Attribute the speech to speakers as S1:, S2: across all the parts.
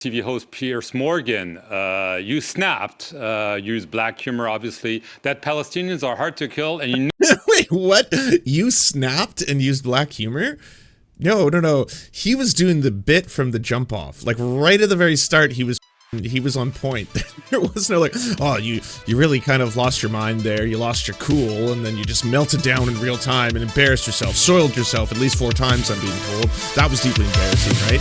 S1: TV host Piers Morgan, you snapped, used black humor, obviously, that Palestinians are hard to kill, and you
S2: Wait, what? You snapped and used black humor? No. He was doing the bit from the jump off. Like right at the very start, he was on point. There was no like, oh, you really kind of lost your mind there. You lost your cool, and then you just melted down in real time and embarrassed yourself, soiled yourself at least 4 times, I'm being told. That was deeply embarrassing, right?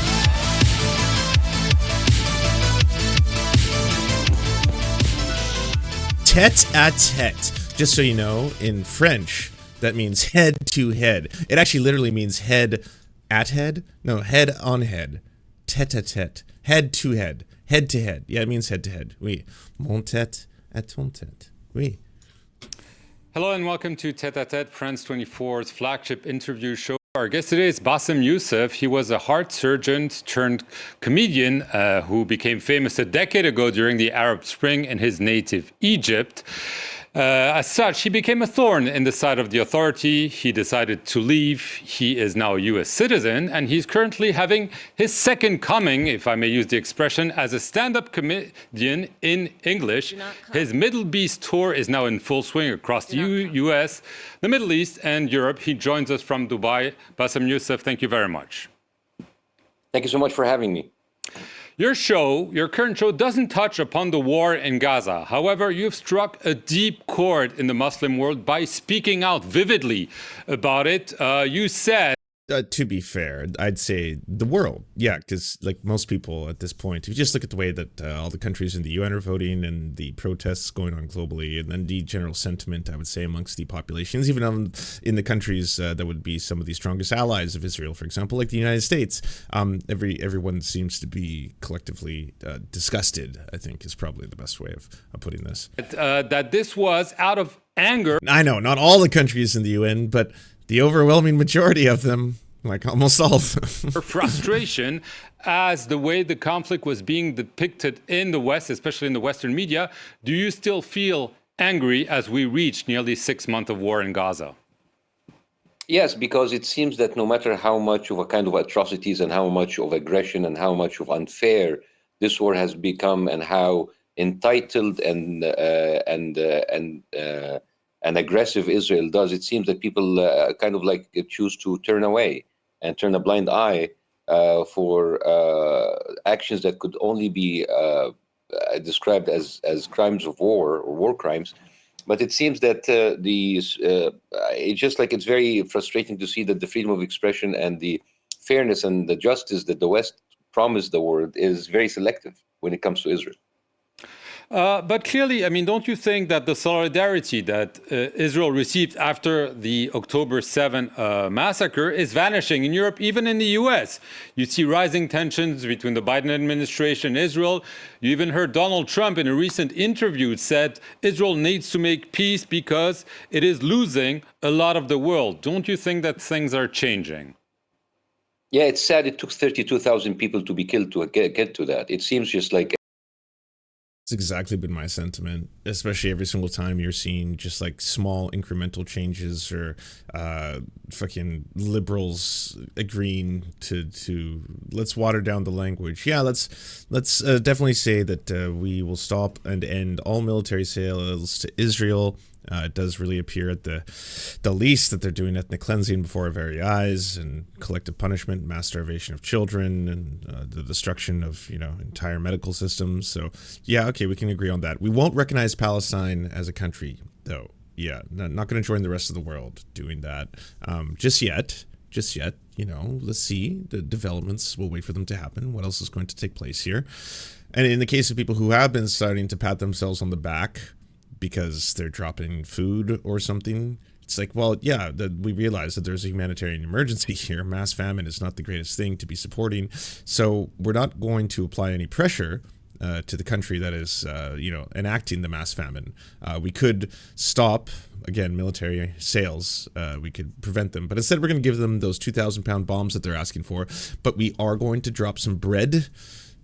S2: Tête-à-tête. Just so you know, in French, that means head to head. It actually literally means head at head. No, head on head. Tête-à-tête. Head to head. Head to head. Yeah, it means head to head. Oui. Mon tête à ton tête. Oui.
S1: Hello and welcome to Tête-à-Tête, France24's flagship interview show. Our guest today is Bassem Youssef. He was a heart surgeon turned comedian who became famous a decade ago during the Arab Spring in his native Egypt. As such, he became a thorn in the side of the authority. He decided to leave. He is now a US citizen, and he's currently having his second coming, if I may use the expression, as a stand-up comedian in English. His Middle East tour is now in full swing across the US, the Middle East, and Europe. He joins us from Dubai. Bassem Youssef, thank you very much.
S3: Thank you so much for having me.
S1: Your current show doesn't touch upon the war in Gaza. However, you've struck a deep chord in the Muslim world by speaking out vividly about it. You said,
S2: to be fair, I'd say the world. Yeah, because like most people at this point, if you just look at the way that all the countries in the UN are voting and the protests going on globally, and then the general sentiment, I would say, amongst the populations, even in the countries that would be some of the strongest allies of Israel, for example, like the United States, everyone seems to be collectively disgusted, I think, is probably the best way of putting this.
S1: That this was out of anger.
S2: I know, not all the countries in the UN, but the overwhelming majority of them, like almost all of them.
S1: Frustration as the way the conflict was being depicted in the West, especially in the Western media. Do you still feel angry as we reach nearly 6 months of war in Gaza?
S3: Yes, because it seems that no matter how much of a kind of atrocities and how much of aggression and how much of unfair this war has become, and how entitled and aggressive Israel does, it seems that people kind of like choose to turn away and turn a blind eye for actions that could only be described as crimes of war or war crimes. But it seems that it's just like it's very frustrating to see that the freedom of expression and the fairness and the justice that the West promised the world is very selective when it comes to Israel.
S1: But clearly, I mean, don't you think that the solidarity that Israel received after the October 7 massacre is vanishing in Europe, even in the US? You see rising tensions between the Biden administration and Israel. You even heard Donald Trump in a recent interview said Israel needs to make peace because it is losing a lot of the world. Don't you think that things are changing?
S3: Yeah, it's sad it took 32,000 people to be killed to get to that. It seems just like
S2: It's exactly been my sentiment, especially every single time you're seeing just like small incremental changes or fucking liberals agreeing to let's water down the language. Yeah, let's definitely say that we will stop and end all military sales to Israel. It does really appear at the least that they're doing ethnic cleansing before our very eyes, and collective punishment, mass starvation of children, and the destruction of entire medical systems. So yeah, okay, we can agree on that. We won't recognize Palestine as a country, though. Yeah, not going to join the rest of the world doing that just yet. Let's see the developments. We'll wait for them to happen. What else is going to take place here? And in the case of people who have been starting to pat themselves on the back because they're dropping food or something, it's like, well, yeah, we realize that there's a humanitarian emergency here. Mass famine is not the greatest thing to be supporting. So we're not going to apply any pressure to the country that is, enacting the mass famine. We could stop, again, military sales. We could prevent them. But instead, we're going to give them those 2,000-pound bombs that they're asking for. But we are going to drop some bread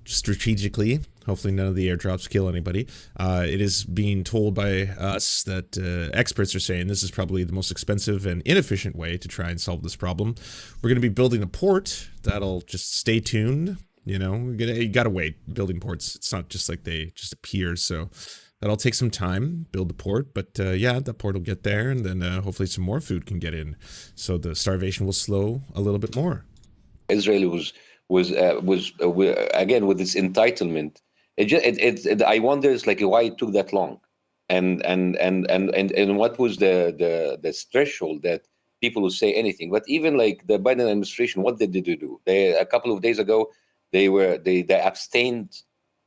S2: strategically. Hopefully none of the airdrops kill anybody. It is being told by us that experts are saying this is probably the most expensive and inefficient way to try and solve this problem. We're going to be building a port that'll just stay tuned. You know, you gotta wait. Building ports, it's not just like they just appear. So that'll take some time, build the port. But yeah, the port will get there, and then hopefully some more food can get in. So the starvation will slow a little bit more.
S3: Israel was again with this entitlement. I wonder, it's like why it took that long, and what was the threshold that people would say anything. But even like the Biden administration, what did they do? They, a couple of days ago, they abstained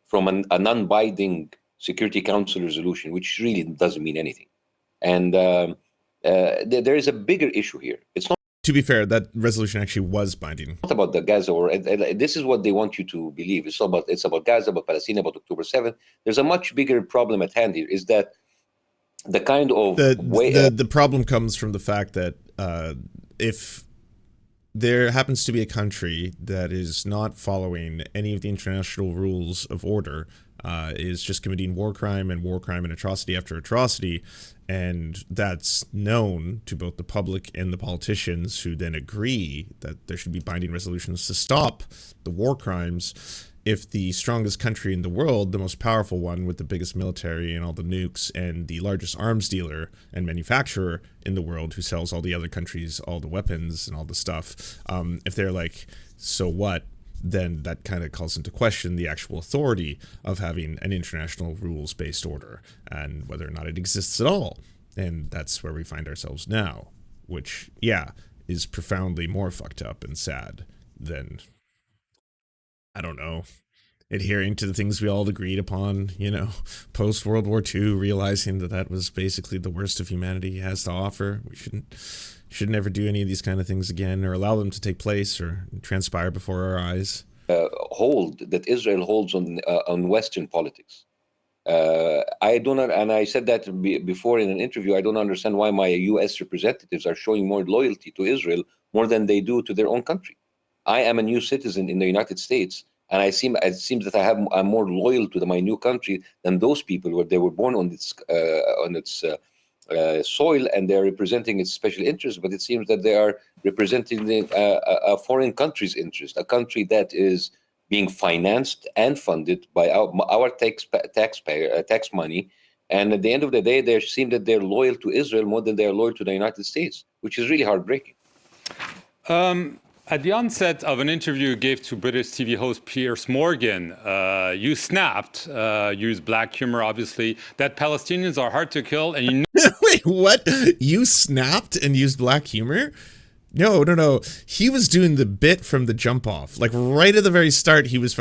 S3: from a non-binding Security Council resolution, which really doesn't mean anything. And there is a bigger issue here. It's not.
S2: To be fair, that resolution actually was binding.
S3: Not about the Gaza, or this is what they want you to believe. It's about Gaza, about Palestine, about October 7th. There's a much bigger problem at hand here. Is that the kind of
S2: the problem comes from the fact that if there happens to be a country that is not following any of the international rules of order, is just committing war crime and atrocity after atrocity, and that's known to both the public and the politicians, who then agree that there should be binding resolutions to stop the war crimes. If the strongest country in the world, the most powerful one with the biggest military and all the nukes, and the largest arms dealer and manufacturer in the world, who sells all the other countries all the weapons and all the stuff, if they're like, so what? Then that kind of calls into question the actual authority of having an international rules-based order and whether or not it exists at all. And that's where we find ourselves now, which, yeah, is profoundly more fucked up and sad than, I don't know, adhering to the things we all agreed upon, you know, post World War II, realizing that that was basically the worst of humanity has to offer. We should never do any of these kind of things again, or allow them to take place or transpire before our eyes.
S3: Hold that Israel holds on Western politics. I don't, and I said that before in an interview. I don't understand why my U.S. representatives are showing more loyalty to Israel more than they do to their own country. I am a new citizen in the United States, and it seems that I'm more loyal to my new country than those people where they were born on its soil, and they're representing its special interests. But it seems that they are representing a foreign country's interest, a country that is being financed and funded by our tax money. And at the end of the day, they seem that they're loyal to Israel more than they are loyal to the United States, which is really heartbreaking.
S1: At the onset of an interview you gave to British TV host Piers Morgan, you snapped, used black humor, obviously, that Palestinians are hard to kill, and you
S2: Wait, what? You snapped and used black humor? No. He was doing the bit from the jump off. Like right at the very start, he was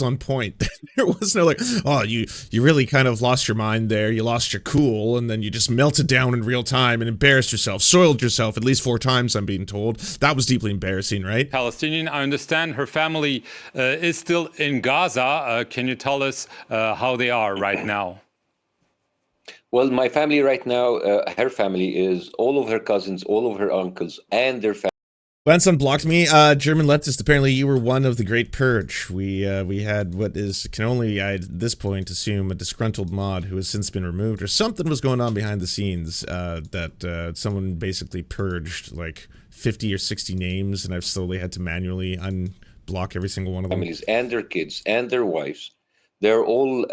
S2: on point. There was no like, oh, you really kind of lost your mind there. You lost your cool, and then you just melted down in real time and embarrassed yourself, soiled yourself at least 4 times, I'm being told. That was deeply embarrassing, right?
S1: Palestinian, I understand her family is still in Gaza. Can you tell us how they are right now?
S3: Well, my family right now, her family is all of her cousins, all of her uncles, and their family.
S2: Lance unblocked me. German leftist, apparently you were one of the Great Purge. We had what can only, I at this point, assume a disgruntled mod who has since been removed, or something was going on behind the scenes, that someone basically purged like 50 or 60 names, and I've slowly had to manually unblock every single one of them.
S3: Families and their kids and their wives. They're all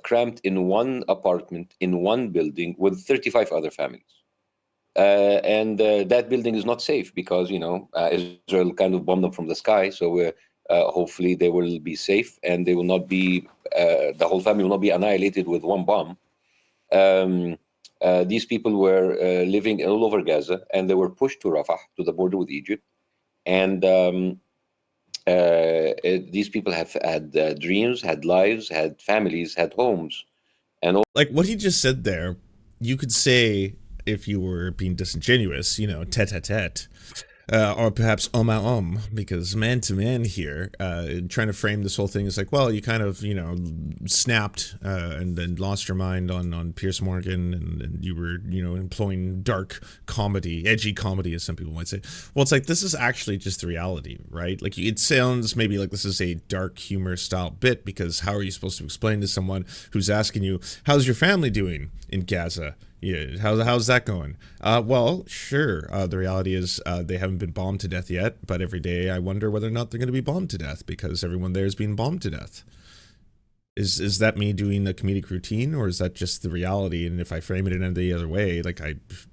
S3: cramped in one apartment, in one building with 35 other families. And that building is not safe because, Israel kind of bombed them from the sky. So hopefully they will be safe, and they will not be, the whole family will not be annihilated with one bomb. These people were living all over Gaza, and they were pushed to Rafah, to the border with Egypt. And these people have had dreams, had lives, had families, had homes, and all.
S2: Like what he just said there, you could say if you were being disingenuous, tete-a-tete, or perhaps homme, because man to man here, trying to frame this whole thing is like, well, you kind of, snapped and then lost your mind on Piers Morgan, and you were, employing dark comedy, edgy comedy, as some people might say. Well, it's like, this is actually just the reality, right? Like, it sounds maybe like this is a dark humor style bit, because how are you supposed to explain to someone who's asking you, how's your family doing in Gaza? Yeah, how's that going? Well, sure. The reality is they haven't been bombed to death yet, but every day I wonder whether or not they're going to be bombed to death because everyone there is being bombed to death. Is that me doing a comedic routine, or is that just the reality? And if I frame it in any other way, like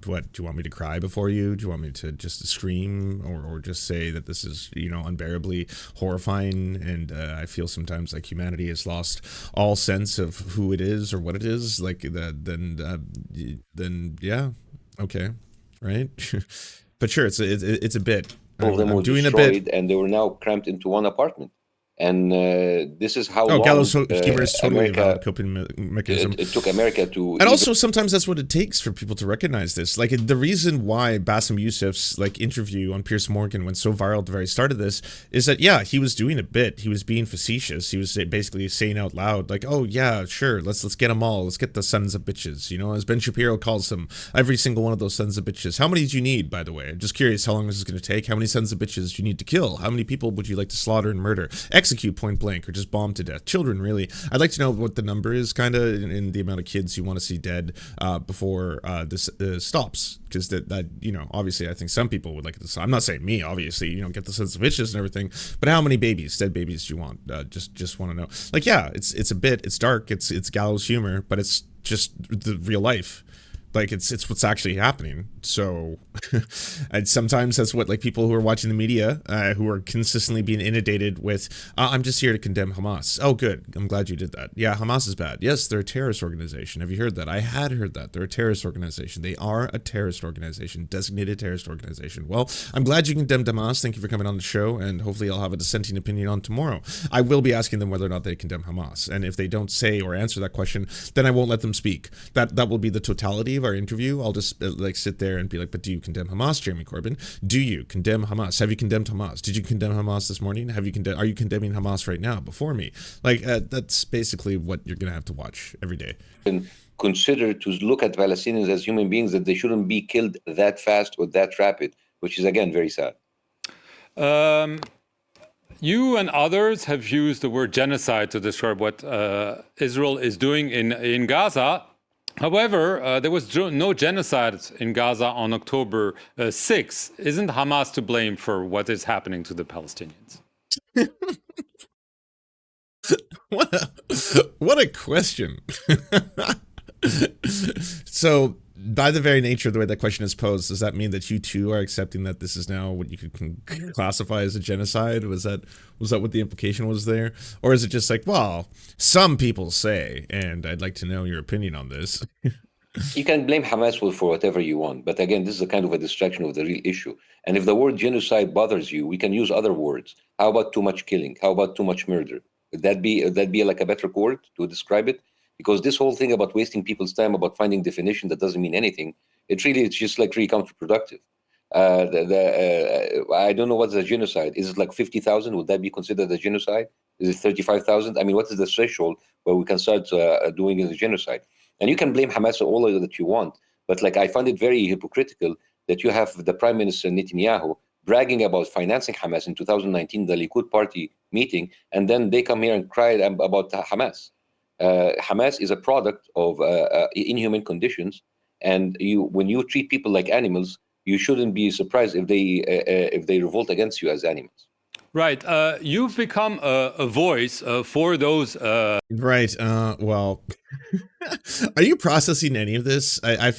S2: what do you want me to cry before you? Do you want me to just scream, or just say that this is unbearably horrifying? And I feel sometimes like humanity has lost all sense of who it is or what it is. Like then yeah, okay, right. But sure, it's a bit.
S3: All of them were
S2: doing
S3: destroyed,
S2: a bit,
S3: and they were now cramped into one apartment. And this is how long
S2: gallows humor is totally a
S3: America,
S2: valid coping mechanism.
S3: it took America to...
S2: And also, sometimes that's what it takes for people to recognize this. Like, the reason why Bassem Youssef's interview on Piers Morgan went so viral at the very start of this is that, yeah, he was doing a bit. He was being facetious. He was basically saying out loud, like, oh, yeah, sure, let's get them all. Let's get the sons of bitches. As Ben Shapiro calls them, every single one of those sons of bitches. How many do you need, by the way? I'm just curious how long this is going to take. How many sons of bitches do you need to kill? How many people would you like to slaughter and murder? Execute point blank, or just bomb to death. Children, really. I'd like to know what the number is, kind of, in the amount of kids you want to see dead before this stops. Because that obviously, I think some people would like this. I'm not saying me, obviously, get the sense of bitches and everything, but how many dead babies do you want? Just want to know. Like, yeah, it's a bit, it's dark, it's gallows humor, but it's just the real life. Like, it's what's actually happening. So and sometimes that's what people who are watching the media, who are consistently being inundated with, I'm just here to condemn Hamas. Oh, good. I'm glad you did that. Yeah, Hamas is bad. Yes, they're a terrorist organization. Have you heard that? I had heard that. They're a terrorist organization. They are a terrorist organization, designated terrorist organization. Well, I'm glad you condemned Hamas. Thank you for coming on the show, and hopefully I'll have a dissenting opinion on tomorrow. I will be asking them whether or not they condemn Hamas. And if they don't say or answer that question, then I won't let them speak. That will be the totality of our interview. I'll just sit there and be like, but do you condemn Hamas, Jeremy Corbyn? Do you condemn Hamas? Have you condemned Hamas? Did you condemn Hamas this morning? Are you condemning Hamas right now before me? That's basically what you're gonna have to watch every day.
S3: And consider to look at Palestinians as human beings, that they shouldn't be killed that fast or that rapid, which is again very sad.
S1: You and others have used the word genocide to describe what Israel is doing in Gaza. However, there was no genocide in Gaza on October 6th. Isn't Hamas to blame for what is happening to the Palestinians?
S2: What a question. So, by the very nature of the way that question is posed, does that mean that you too are accepting that this is now what you could classify as a genocide? Was that what the implication was there? Or is it just like, well, some people say, and I'd like to know your opinion on this?
S3: You can blame Hamas for whatever you want, but again, this is a kind of a distraction of the real issue. And if the word genocide bothers you, we can use other words. How about too much killing? How about too much murder? Would that be like a better word to describe it? Because this whole thing about wasting people's time, about finding definition that doesn't mean anything, it's just really counterproductive. I don't know what's a genocide. Is it like 50,000? Would that be considered a genocide? Is it 35,000? I mean, what is the threshold where we can start doing a genocide? And you can blame Hamas all that you want, but I find it very hypocritical that you have the Prime Minister Netanyahu bragging about financing Hamas in 2019, the Likud party meeting, and then they come here and cry about Hamas. Hamas is a product of inhuman conditions, and when you treat people like animals, you shouldn't be surprised if they revolt against you as animals.
S1: Right. You've become a voice for those.
S2: Right. Well, are you processing any of this? I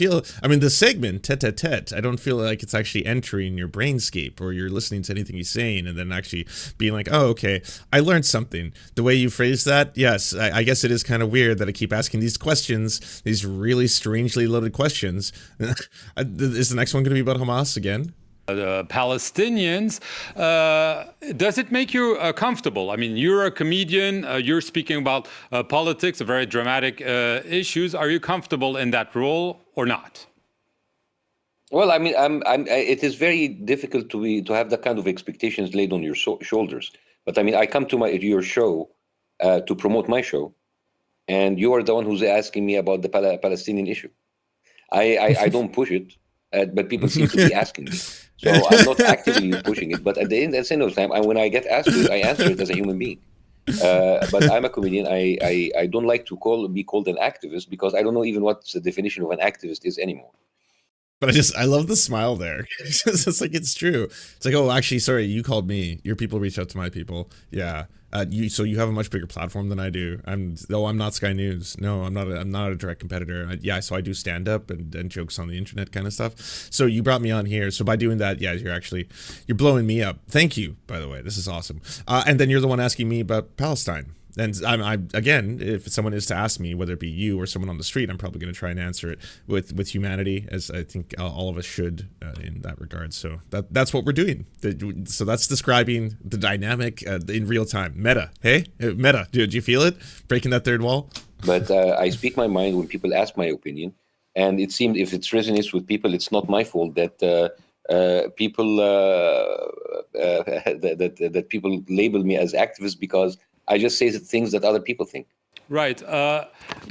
S2: mean, the segment, tete-a-tete, I don't feel like it's actually entering your brainscape, or you're listening to anything he's saying and then actually being like, oh, okay, I learned something. The way you phrase that, yes, I guess it is kind of weird that I keep asking these questions, these really strangely loaded questions. Is the next one going to be about Hamas again?
S1: Palestinians. Does it make you comfortable? I mean, you're a comedian, you're speaking about politics, very dramatic issues. Are you comfortable in that role or not?
S3: Well, I mean, it is very difficult to have that kind of expectations laid on your shoulders. But I mean, I come to your show to promote my show, and you are the one who's asking me about the Palestinian issue. I don't push it, but people seem to be asking me. So I'm not actively pushing it, but at the end of the time, when I get asked to, I answer it as a human being. But I'm a comedian. I don't like to be called an activist because I don't know even what the definition of an activist is anymore.
S2: But I love the smile there. It's like, it's true. It's like, oh, actually, sorry, you called me. Your people reach out to my people. Yeah. So you have a much bigger platform than I do. I'm not Sky News. No, I'm not a direct competitor. Yeah, so I do stand up and jokes on the internet kind of stuff. So you brought me on here. So by doing that, yeah, you're blowing me up. Thank you, by the way. This is awesome. And then you're the one asking me about Palestine. And I again, if someone is to ask me, whether it be you or someone on the street, I'm probably going to try and answer it with humanity, as I think all of us should in that regard. So that's what we're doing. So that's describing the dynamic in real time. Meta, hey, meta. Do you feel it breaking that third wall?
S3: But I speak my mind when people ask my opinion, and it seems if it resonates with people, it's not my fault that people that people label me as activist because I just say things that other people think.
S1: Right.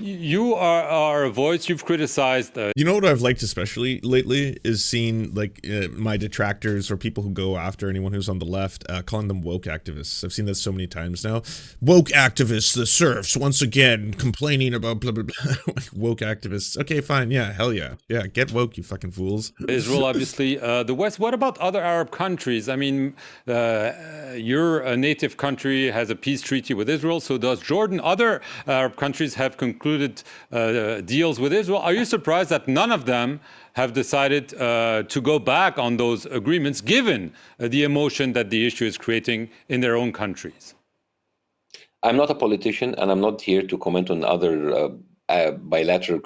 S1: You are a voice. You've criticized.
S2: You know what I've liked especially lately is seeing like my detractors or people who go after anyone who's on the left, calling them woke activists. I've seen that so many times now. Woke activists, the serfs, once again complaining about blah blah blah. Woke activists. Okay, fine. Yeah, hell yeah. Yeah, get woke, you fucking fools.
S1: Israel, obviously, the West. What about other Arab countries? I mean, your native country has a peace treaty with Israel. So does Jordan. Other Arab countries have concluded deals with Israel. Are you surprised that none of them have decided to go back on those agreements, given the emotion that the issue is creating in their own countries?
S3: I'm not a politician, and I'm not here to comment on other bilateral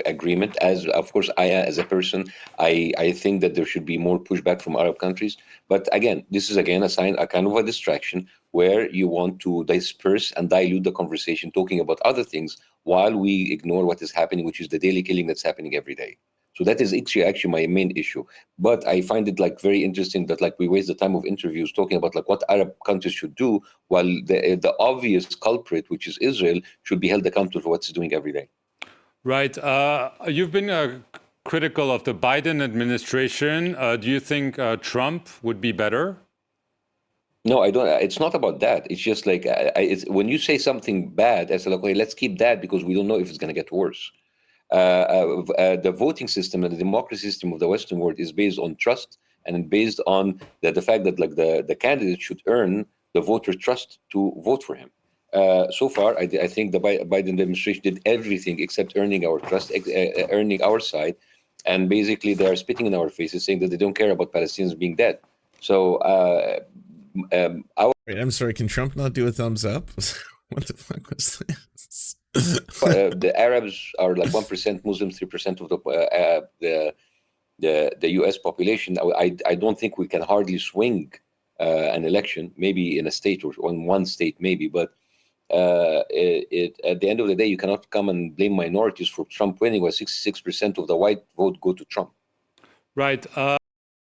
S3: agreement. As of course, as a person, I think that there should be more pushback from Arab countries. But again, this is again a kind of a distraction where you want to disperse and dilute the conversation, talking about other things while we ignore what is happening, which is the daily killing that's happening every day. So that is actually my main issue. But I find it like very interesting that like we waste the time of interviews talking about like what Arab countries should do, while the obvious culprit, which is Israel, should be held accountable for what it's doing every day.
S1: Right. You've been critical of the Biden administration. Do you think Trump would be better?
S3: No, I don't. It's not about that. It's just like it's, when you say something bad, I say like, okay, let's keep that because we don't know if it's going to get worse. The voting system and the democracy system of the Western world is based on trust and based on the fact that like the candidate should earn the voter trust to vote for him. So far, I think the Biden administration did everything except earning our trust, earning our side, and basically they are spitting in our faces, saying that they don't care about Palestinians being dead. So
S2: Wait, I'm sorry. Can Trump not do a thumbs up? What the fuck was this?
S3: The Arabs are like 1% Muslims, 3% of the U.S. population. I don't think we can hardly swing an election, maybe in a state or on one state, maybe. But at the end of the day, you cannot come and blame minorities for Trump winning, where 66% of the white vote go to Trump.
S1: Right.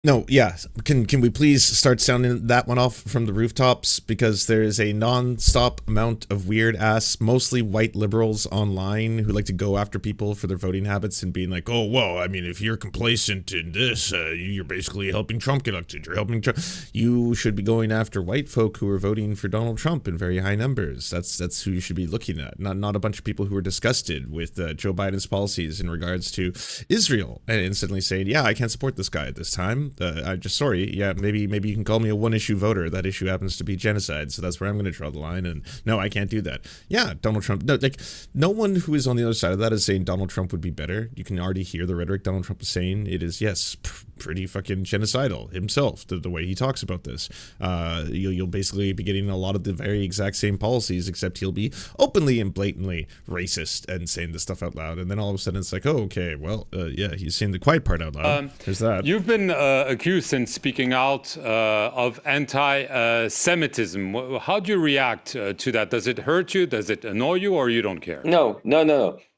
S2: No, yeah. Can we please start sounding that one off from the rooftops? Because there is a non-stop amount of weird ass, mostly white liberals online who like to go after people for their voting habits and being like, oh, well, I mean, if you're complacent in this, you're basically helping Trump get elected. You're helping Trump. You should be going after white folk who are voting for Donald Trump in very high numbers. That's who you should be looking at. Not a bunch of people who are disgusted with Joe Biden's policies in regards to Israel and instantly saying, yeah, I can't support this guy at this time. I'm just sorry. Yeah, maybe you can call me a one-issue voter. That issue happens to be genocide, so that's where I'm going to draw the line. And no, I can't do that. Yeah, Donald Trump. No, like no one who is on the other side of that is saying Donald Trump would be better. You can already hear the rhetoric Donald Trump is saying. It is pretty fucking genocidal himself. The way he talks about this, you'll basically be getting a lot of the very exact same policies, except he'll be openly and blatantly racist and saying this stuff out loud. And then all of a sudden it's like, oh, okay, well, yeah, he's saying the quiet part out loud. There's that.
S1: You've been accused in speaking out of anti-Semitism. How do you react to that? Does it hurt you? Does it annoy you, or you don't care?
S3: No.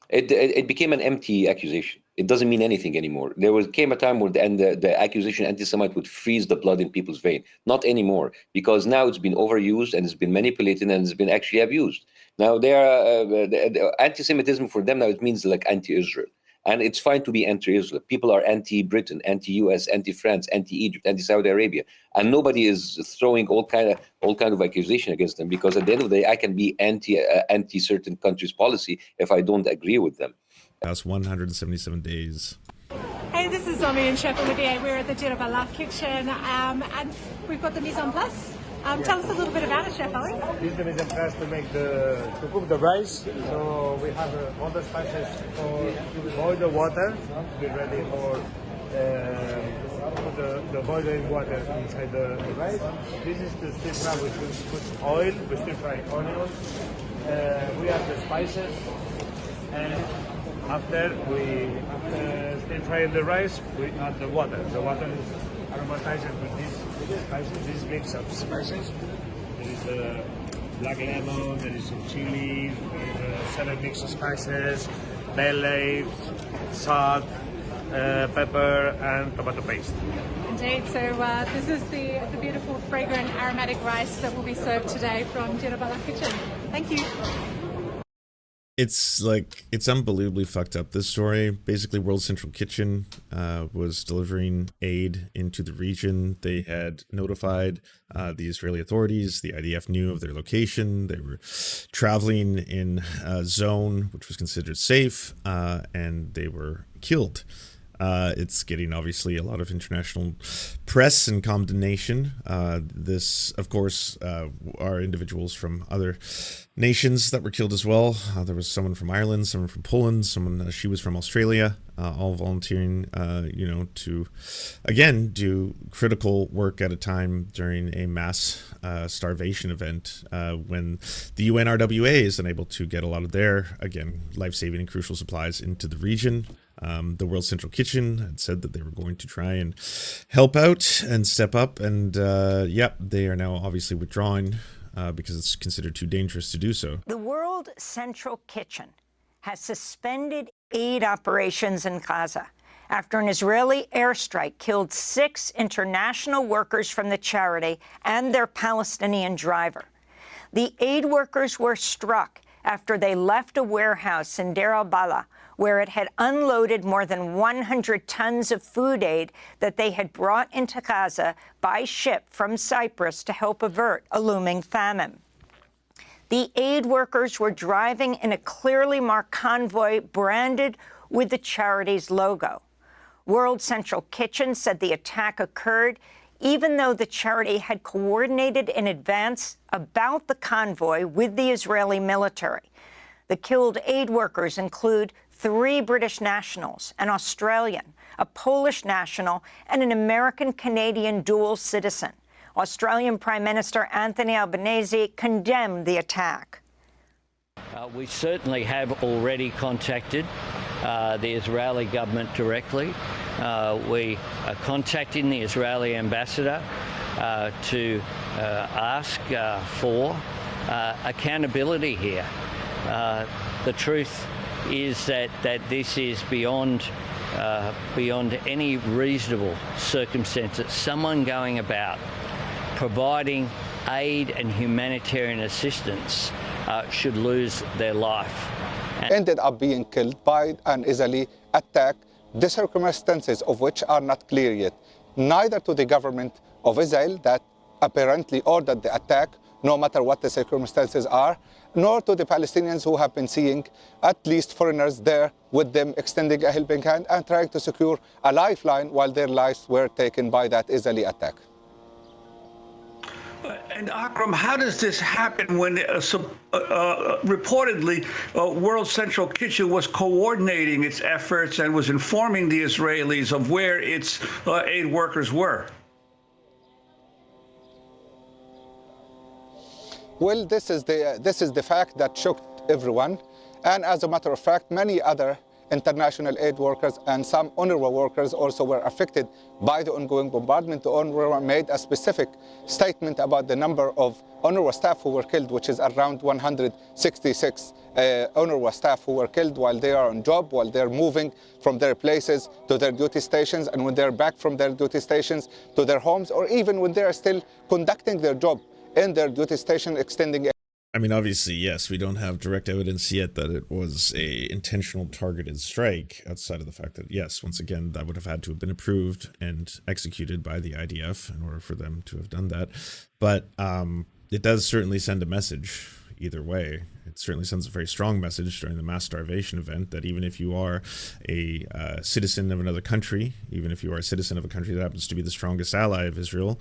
S3: It became an empty accusation. It doesn't mean anything anymore. Came a time where the accusation anti-Semite would freeze the blood in people's vein. Not anymore, because now it's been overused and it's been manipulated and it's been actually abused. Now they are anti-Semitism for them now. It means like anti-Israel. And it's fine to be anti-Israel. People are anti-Britain, anti-US, anti-France, anti-Egypt, anti-Saudi Arabia, and nobody is throwing all kind of accusation against them, because at the end of the day, I can be anti certain countries' policy if I don't agree with them.
S2: That's 177 days.
S4: Hey, this is Zomi and Chef Olivier. We're at the Jirabala kitchen, and we've got the mise en place. Tell us a little bit about it, Chef Ali.
S5: This is the mise en place to cook the rice. So we have all the spices for boil the water to be ready for the boiling water inside the rice. This is the stir fry. We put oil, we stir fry onions. We have the spices, and after we stir fry the rice, we add the water. The water is aromatized with these spices, this mix of spices. There is the black lemon, there is some chili, there is 7 mix of spices, bay leaves, salt, pepper, and tomato paste.
S4: Indeed. So this is the beautiful, fragrant, aromatic rice that will be served today from Jirabala kitchen. Thank you.
S2: It's unbelievably fucked up, this story. Basically, World Central Kitchen was delivering aid into the region. They had notified the Israeli authorities. The IDF knew of their location. They were traveling in a zone which was considered safe, and they were killed. It's getting, obviously, a lot of international press and condemnation. This, of course, are individuals from other nations that were killed as well. There was someone from Ireland, someone from Poland, someone, she was from Australia, all volunteering, to, again, do critical work at a time during a mass starvation event when the UNRWA is unable to get a lot of their, again, life-saving and crucial supplies into the region. The World Central Kitchen had said that they were going to try and help out and step up, and they are now obviously withdrawing because it's considered too dangerous to do so.
S6: The World Central Kitchen has suspended aid operations in Gaza after an Israeli airstrike killed 6 international workers from the charity and their Palestinian driver. The aid workers were struck after they left a warehouse in Deir al-Balah, where it had unloaded more than 100 tons of food aid that they had brought into Gaza by ship from Cyprus to help avert a looming famine. The aid workers were driving in a clearly marked convoy branded with the charity's logo. World Central Kitchen said the attack occurred even though the charity had coordinated in advance about the convoy with the Israeli military. The killed aid workers include 3 British nationals, an Australian, a Polish national, and an American-Canadian dual citizen. Australian Prime Minister Anthony Albanese condemned the attack.
S7: We certainly have already contacted the Israeli government directly. We are contacting the Israeli ambassador to ask for accountability here. The truth is that this is beyond any reasonable circumstances. Someone going about providing aid and humanitarian assistance should lose their life.
S8: Ended up being killed by an Israeli attack, the circumstances of which are not clear yet, neither to the government of Israel that apparently ordered the attack, no matter what the circumstances are, nor to the Palestinians who have been seeing at least foreigners there with them extending a helping hand and trying to secure a lifeline while their lives were taken by that Israeli attack.
S9: And Akram, how does this happen when reportedly World Central Kitchen was coordinating its efforts and was informing the Israelis of where its aid workers were?
S8: Well, this is the fact that shocked everyone, and as a matter of fact, many other international aid workers and some UNRWA workers also were affected by the ongoing bombardment. The UNRWA made a specific statement about the number of UNRWA staff who were killed, which is around 166 UNRWA staff who were killed while they are on job, while they're moving from their places to their duty stations, and when they're back from their duty stations to their homes, or even when they are still conducting their job in their duty station, extending
S2: I mean, obviously, yes, we don't have direct evidence yet that it was a intentional targeted strike, outside of the fact that, yes, once again, that would have had to have been approved and executed by the IDF in order for them to have done that. But it does certainly send a message either way. It certainly sends a very strong message during the mass starvation event that even if you are a citizen of another country, even if you are a citizen of a country that happens to be the strongest ally of Israel,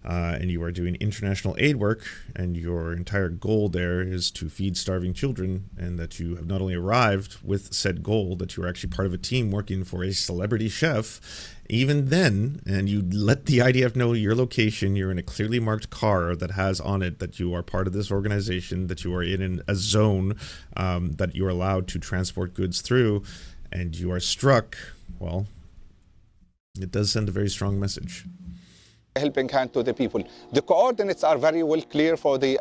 S2: and you are doing international aid work, and your entire goal there is to feed starving children, and that you have not only arrived with said goal, that you are actually part of a team working for a celebrity chef, even then, and you let the IDF know your location, you're in a clearly marked car that has on it that you are part of this organization, that you are in a zone that you're allowed to transport goods through, and you are struck, well, it does send a very strong message.
S8: Helping hand to the people. The coordinates are very well clear for the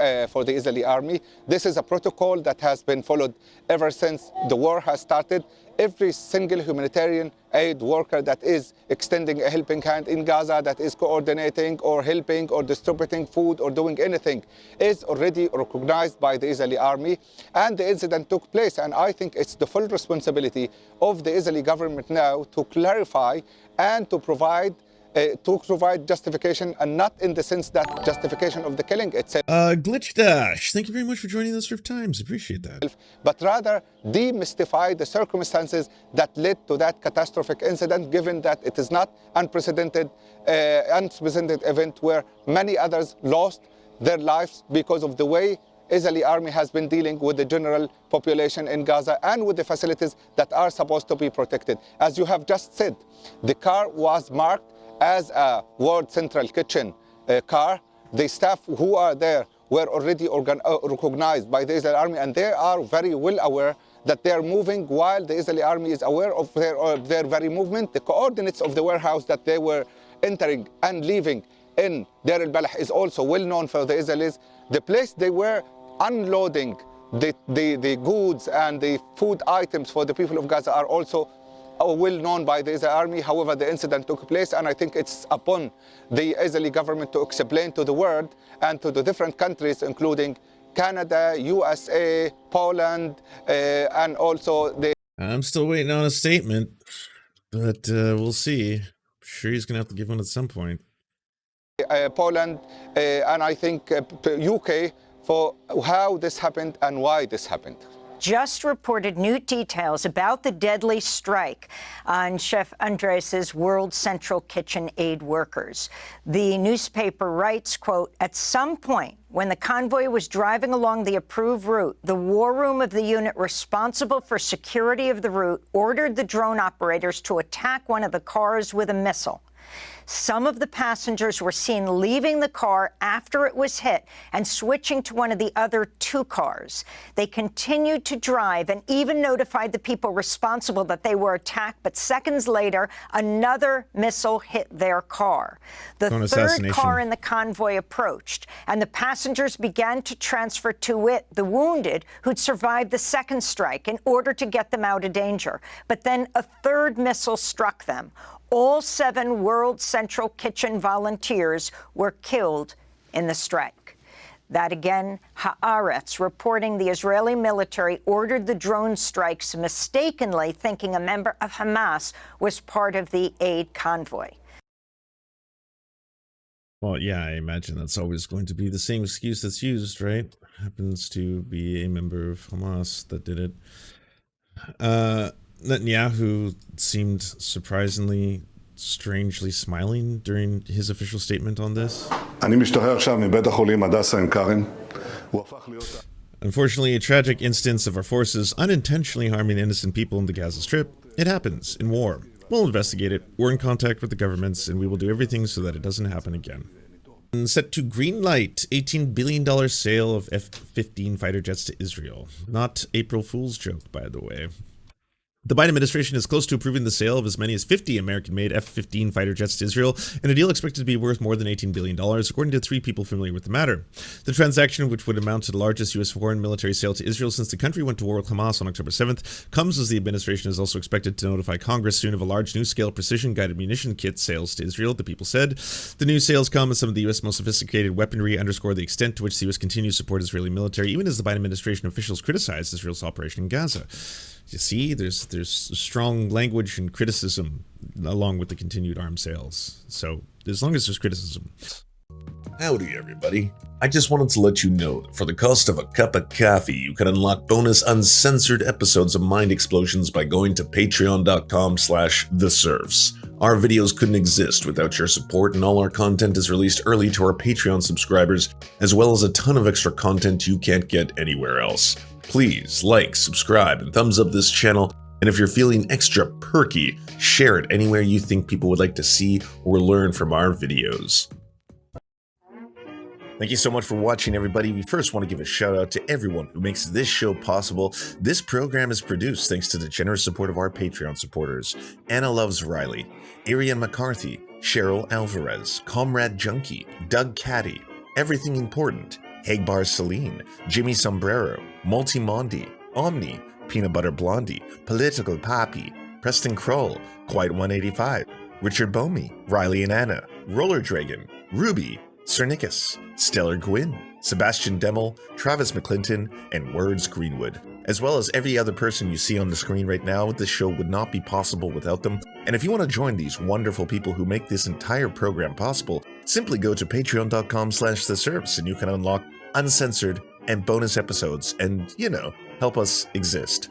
S8: Israeli army. This is a protocol that has been followed ever since the war has started. Every single humanitarian aid worker that is extending a helping hand in Gaza, that is coordinating or helping or distributing food or doing anything, is already recognized by the Israeli army. And the incident took place, and I think it's the full responsibility of the Israeli government now to clarify and to provide justification, and not in the sense that justification of the killing itself.
S2: Glitch Dash, thank you very much for joining the Serf Times. Appreciate that.
S8: But rather demystify the circumstances that led to that catastrophic incident, given that it is not unprecedented event where many others lost their lives because of the way Israeli army has been dealing with the general population in Gaza and with the facilities that are supposed to be protected. As you have just said, the car was marked as a World Central Kitchen car. The staff who are there were already recognized by the Israeli army, and they are very well aware that they are moving while the Israeli army is aware of their very movement. The coordinates of the warehouse that they were entering and leaving in Deir al-Balah is also well known for the Israelis. The place they were unloading the goods and the food items for the people of Gaza are also well known by the Israeli army. However, the incident took place, and I think it's upon the Israeli government to explain to the world and to the different countries, including Canada, USA, Poland, and also the...
S2: I'm still waiting on a statement, but we'll see. I'm sure he's going to have to give one at some point.
S8: Poland, and I think UK, for how this happened and why this happened.
S6: Just reported new details about the deadly strike on Chef Andres's World Central Kitchen aid workers. The newspaper writes, quote, "At some point when the convoy was driving along the approved route, the war room of the unit responsible for security of the route ordered the drone operators to attack one of the cars with a missile. Some of the passengers were seen leaving the car after it was hit and switching to one of the other two cars. They continued to drive and even notified the people responsible that they were attacked, but seconds later, another missile hit their car. The third car in the convoy approached, and the passengers began to transfer to it the wounded who'd survived the second strike in order to get them out of danger. But then a third missile struck them. All 7 World Central Kitchen volunteers were killed in the strike." That again, Haaretz reporting the Israeli military ordered the drone strikes mistakenly thinking a member of Hamas was part of the aid convoy.
S2: Well, yeah, I imagine that's always going to be the same excuse that's used, right? Happens to be a member of Hamas that did it. Netanyahu seemed surprisingly, strangely smiling during his official statement on this. Unfortunately, a tragic instance of our forces unintentionally harming innocent people in the Gaza Strip. It happens in war. We'll investigate it. We're in contact with the governments, and we will do everything so that it doesn't happen again. And set to green light, $18 billion sale of F-15 fighter jets to Israel. Not April Fool's joke, by the way. The Biden administration is close to approving the sale of as many as 50 American-made F-15 fighter jets to Israel, in a deal expected to be worth more than $18 billion, according to 3 people familiar with the matter. The transaction, which would amount to the largest U.S. foreign military sale to Israel since the country went to war with Hamas on October 7th, comes as the administration is also expected to notify Congress soon of a large new-scale precision-guided munition kit sales to Israel, the people said. The new sales come as some of the U.S. most sophisticated weaponry underscore the extent to which the U.S. continues to support Israeli military, even as the Biden administration officials criticize Israel's operation in Gaza. You see, there's strong language and criticism along with the continued arms sales. So as long as there's criticism.
S10: Howdy, everybody. I just wanted to let you know that for the cost of a cup of coffee, you can unlock bonus uncensored episodes of Mind Explosions by going to patreon.com/theserfs. Our videos couldn't exist without your support, and all our content is released early to our Patreon subscribers, as well as a ton of extra content you can't get anywhere else. Please like, subscribe, and thumbs up this channel, and if you're feeling extra perky, share it anywhere you think people would like to see or learn from our videos. Thank you so much for watching, everybody. We first want to give a shout out to everyone who makes this show possible. This program is produced thanks to the generous support of our Patreon supporters: Anna Loves Riley, Ariane McCarthy, Cheryl Alvarez, Comrade Junkie, Doug Caddy, Everything Important, Hagbar Celine, Jimmy Sombrero, Multimondi, Omni, Peanut Butter Blondie, Political Poppy, Preston Kroll, Quiet 185, Richard Bomey, Riley and Anna, Roller Dragon, Ruby, Cernicus, Stellar Gwyn, Sebastian Demmel, Travis McClinton, and Words Greenwood, as well as every other person you see on the screen right now. This show would not be possible without them. And if you want to join these wonderful people who make this entire program possible, simply go to patreon.com/theserfs and you can unlock uncensored and bonus episodes and, help us exist.